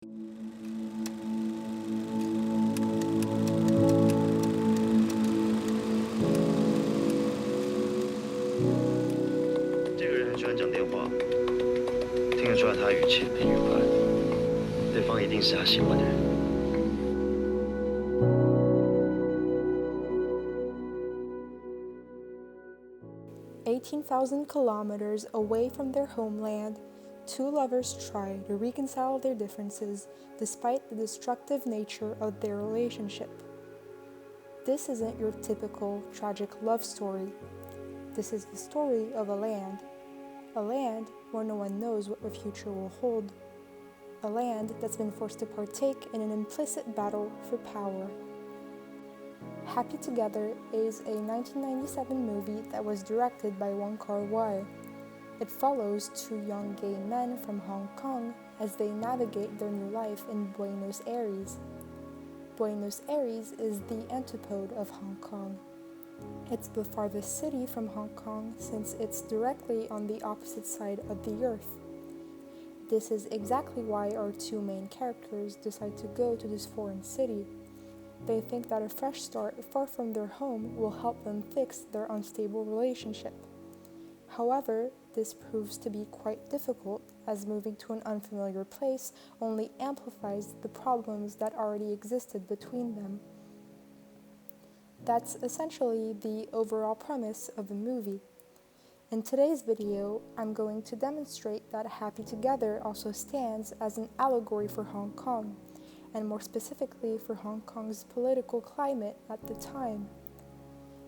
这个人很喜欢讲电话，听得出来他语气很愉快，对方一定是他喜欢的人。18,000 kilometers away from their homeland, two lovers try to reconcile their differences despite the destructive nature of their relationship. This isn't your typical tragic love story. This is the story of a land where no one knows what the future will hold, a land that's been forced to partake in an implicit battle for power. Happy Together is a 1997 movie that was directed by Wong Kar-wai. It follows two young gay men from Hong Kong as they navigate their new life in Buenos Aires. Buenos Aires is the antipode of Hong Kong. It's the farthest city from Hong Kong since it's directly on the opposite side of the earth. This is exactly why our two main characters decide to go to this foreign city. They think that a fresh start far from their home will help them fix their unstable relationship. However, this proves to be quite difficult as moving to an unfamiliar place only amplifies the problems that already existed between them. That's essentially the overall premise of the movie. In today's video, I'm going to demonstrate that Happy Together also stands as an allegory for Hong Kong, and more specifically for Hong Kong's political climate at the time.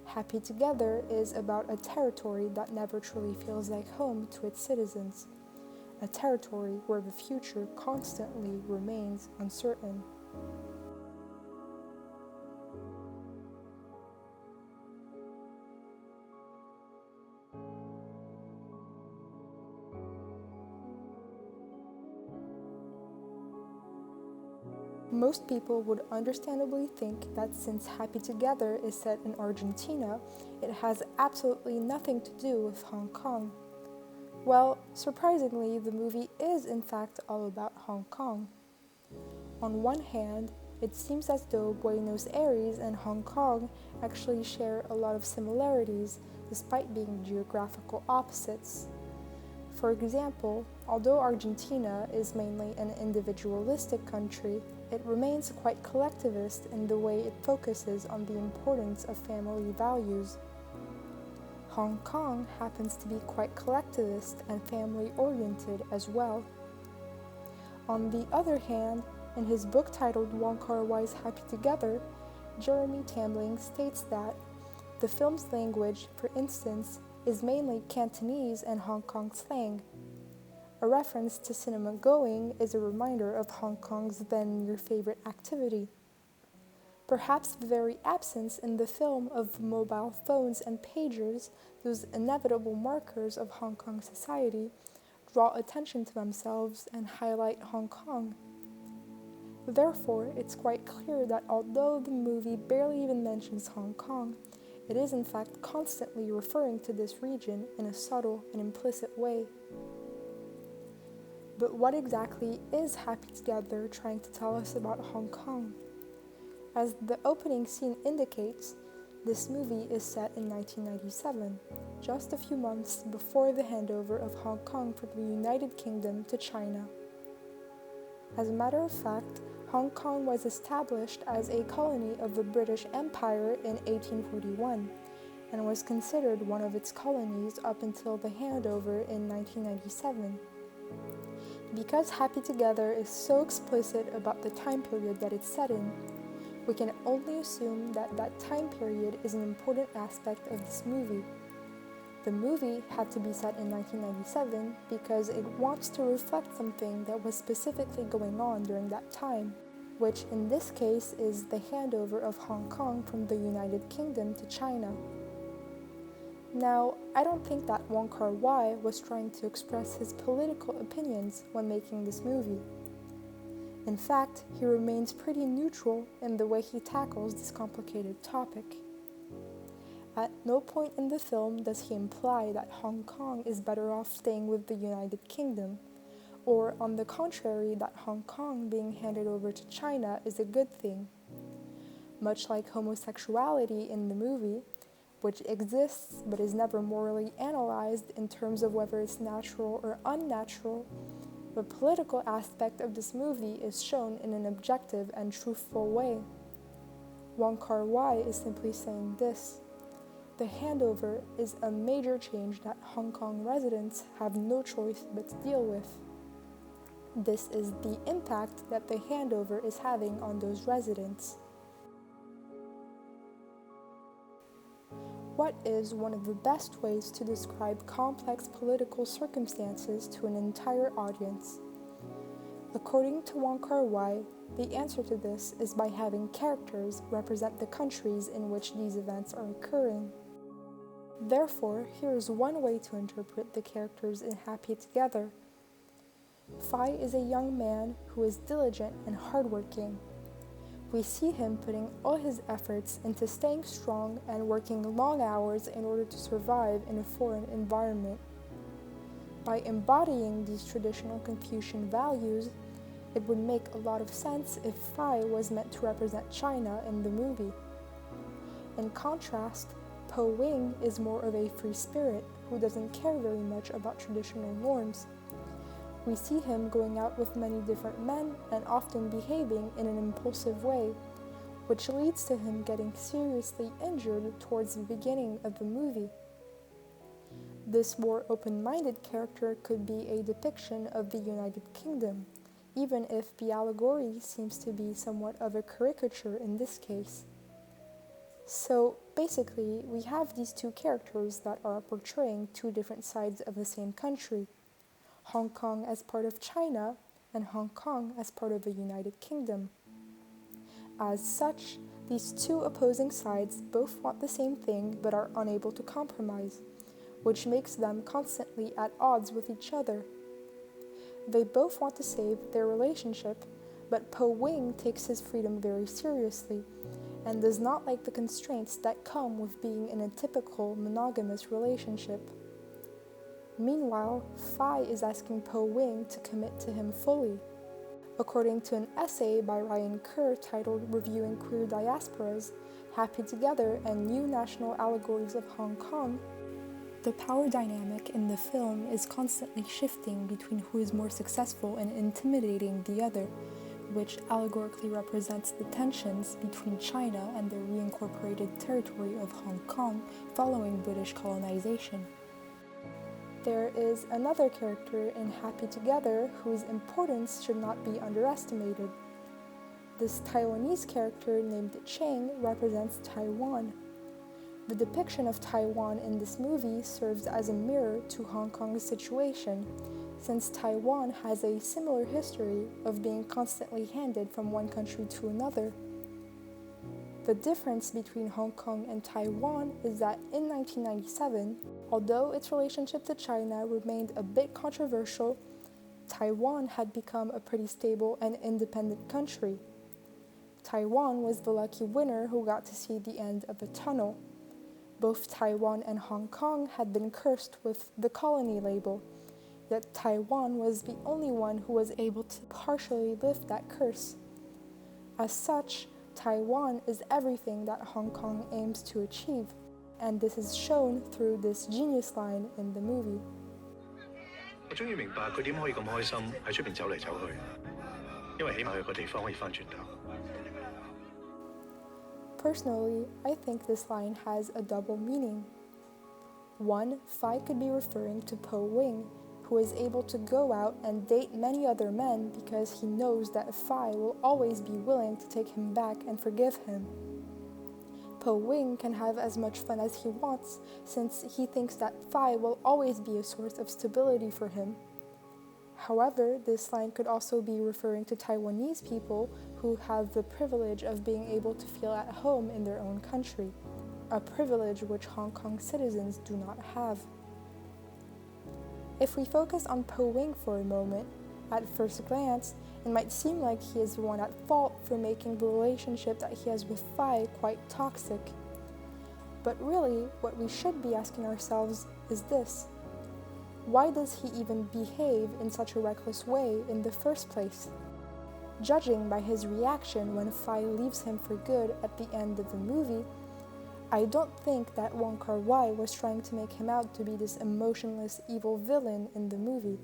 Happy Together is about a territory that never truly feels like home to its citizens, a territory where the future constantly remains uncertain. Most people would understandably think that since Happy Together is set in Argentina, it has absolutely nothing to do with Hong Kong. Well, surprisingly, the movie is in fact all about Hong Kong. On one hand, it seems as though Buenos Aires and Hong Kong actually share a lot of similarities despite being geographical opposites. For example, although Argentina is mainly an individualistic country, it remains quite collectivist in the way it focuses on the importance of family values. Hong Kong happens to be quite collectivist and family-oriented as well. On the other hand, in his book titled Wong Kar-wai's Happy Together, Jeremy Tambling states that the film's language, for instance, is mainly Cantonese and Hong Kong slang. A reference to cinema going is a reminder of Hong Kong's then your favorite activity. Perhaps the very absence in the film of mobile phones and pagers, those inevitable markers of Hong Kong society, draw attention to themselves and highlight Hong Kong. Therefore, it's quite clear that although the movie barely even mentions Hong Kong, it is in fact constantly referring to this region in a subtle and implicit way. But what exactly is Happy Together trying to tell us about Hong Kong? As the opening scene indicates, this movie is set in 1997, just a few months before the handover of Hong Kong from the United Kingdom to China. As a matter of fact, Hong Kong was established as a colony of the British Empire in 1841 and was considered one of its colonies up until the handover in 1997. Because Happy Together is so explicit about the time period that it's set in, we can only assume that that time period is an important aspect of this movie. The movie had to be set in 1997 because it wants to reflect something that was specifically going on during that time, which in this case is the handover of Hong Kong from the United Kingdom to China. Now, I don't think that Wong Kar-wai was trying to express his political opinions when making this movie. In fact, he remains pretty neutral in the way he tackles this complicated topic. At no point in the film does he imply that Hong Kong is better off staying with the United Kingdom, or on the contrary, that Hong Kong being handed over to China is a good thing. Much like homosexuality in the movie, which exists but is never morally analyzed in terms of whether it's natural or unnatural, the political aspect of this movie is shown in an objective and truthful way. Wong Kar-wai is simply saying this: the handover is a major change that Hong Kong residents have no choice but to deal with. This is the impact that the handover is having on those residents. What is one of the best ways to describe complex political circumstances to an entire audience? According to Wong Kar-wai, the answer to this is by having characters represent the countries in which these events are occurring. Therefore, here is one way to interpret the characters in Happy Together. Fai is a young man who is diligent and hardworking. We see him putting all his efforts into staying strong and working long hours in order to survive in a foreign environment. By embodying these traditional Confucian values, it would make a lot of sense if Fai was meant to represent China in the movie. In contrast, Po Wing is more of a free spirit who doesn't care very much about traditional norms. We see him going out with many different men and often behaving in an impulsive way, which leads to him getting seriously injured towards the beginning of the movie. This more open-minded character could be a depiction of the United Kingdom, even if the allegory seems to be somewhat of a caricature in this case. So basically, we have these two characters that are portraying two different sides of the same country: Hong Kong as part of China and Hong Kong as part of the United Kingdom. As such, these two opposing sides both want the same thing but are unable to compromise, which makes them constantly at odds with each other. They both want to save their relationship, but Po Wing takes his freedom very seriously and does not like the constraints that come with being in a typical monogamous relationship. Meanwhile, Fai is asking Po Wing to commit to him fully. According to an essay by Ryan Kerr titled Reviewing Queer Diasporas, Happy Together and New National Allegories of Hong Kong, the power dynamic in the film is constantly shifting between who is more successful in intimidating the other, which allegorically represents the tensions between China and the reincorporated territory of Hong Kong following British colonization. There is another character in Happy Together whose importance should not be underestimated. This Taiwanese character named Cheng represents Taiwan. The depiction of Taiwan in this movie serves as a mirror to Hong Kong's situation, since Taiwan has a similar history of being constantly handed from one country to another. The difference between Hong Kong and Taiwan is that in 1997, although its relationship to China remained a bit controversial, Taiwan had become a pretty stable and independent country. Taiwan was the lucky winner who got to see the end of the tunnel. Both Taiwan and Hong Kong had been cursed with the colony label, yet Taiwan was the only one who was able to partially lift that curse. As such, Taiwan is everything that Hong Kong aims to achieve, and this is shown through this genius line in the movie. 我終於明白佢點可以咁開心喺出邊走嚟走去，因為起碼有個地方可以翻轉頭。Personally, I think this line has a double meaning. One, Fai could be referring to Po Wing, who is able to go out and date many other men because he knows that Fai will always be willing to take him back and forgive him. Po Wing can have as much fun as he wants since he thinks that Fai will always be a source of stability for him. However, this line could also be referring to Taiwanese people who have the privilege of being able to feel at home in their own country, a privilege which Hong Kong citizens do not have. If we focus on Po Wing for a moment, at first glance, it might seem like he is the one at fault for making the relationship that he has with Fai quite toxic. But really, what we should be asking ourselves is this: Why does he even behave in such a reckless way in the first place? Judging by his reaction when Fai leaves him for good at the end of the movie, I don't think that Wong Kar-wai was trying to make him out to be this emotionless evil villain in the movie.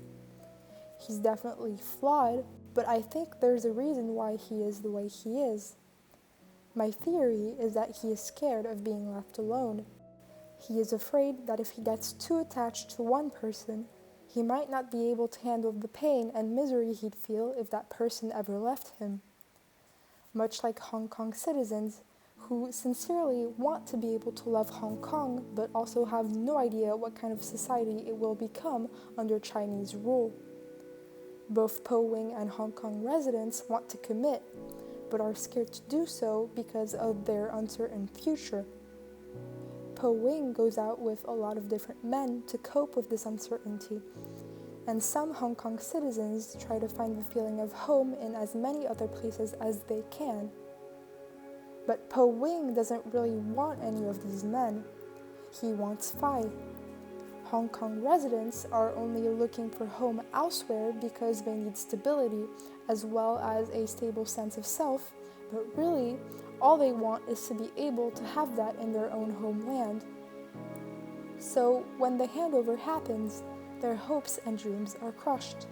He's definitely flawed, but I think there's a reason why he is the way he is. My theory is that he is scared of being left alone. He is afraid that if he gets too attached to one person, he might not be able to handle the pain and misery he'd feel if that person ever left him. Much like Hong Kong citizens, who sincerely want to be able to love Hong Kong but also have no idea what kind of society it will become under Chinese rule. Both Po Wing and Hong Kong residents want to commit, but are scared to do so because of their uncertain future. Po Wing goes out with a lot of different men to cope with this uncertainty, and some Hong Kong citizens try to find the feeling of home in as many other places as they can. But Po Wing doesn't really want any of these men. He wants Fai. Hong Kong residents are only looking for home elsewhere because they need stability as well as a stable sense of self, but really, all they want is to be able to have that in their own homeland. So when the handover happens, their hopes and dreams are crushed.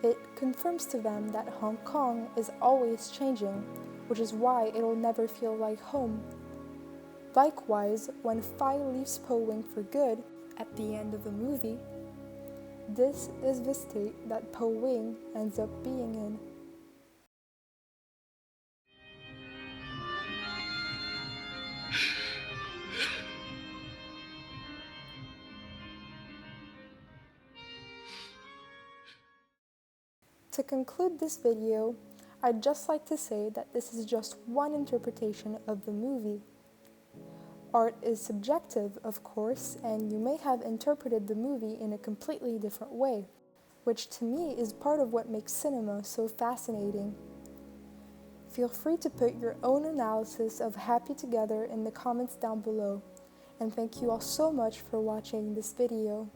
It confirms to them that Hong Kong is always changing, which is why it'll never feel like home. Likewise, when Fai leaves Po Wing for good at the end of the movie, this is the state that Po Wing ends up being in. To conclude this video, I'd just like to say that this is just one interpretation of the movie. Art is subjective, of course, and you may have interpreted the movie in a completely different way, which to me is part of what makes cinema so fascinating. Feel free to put your own analysis of Happy Together in the comments down below, and thank you all so much for watching this video.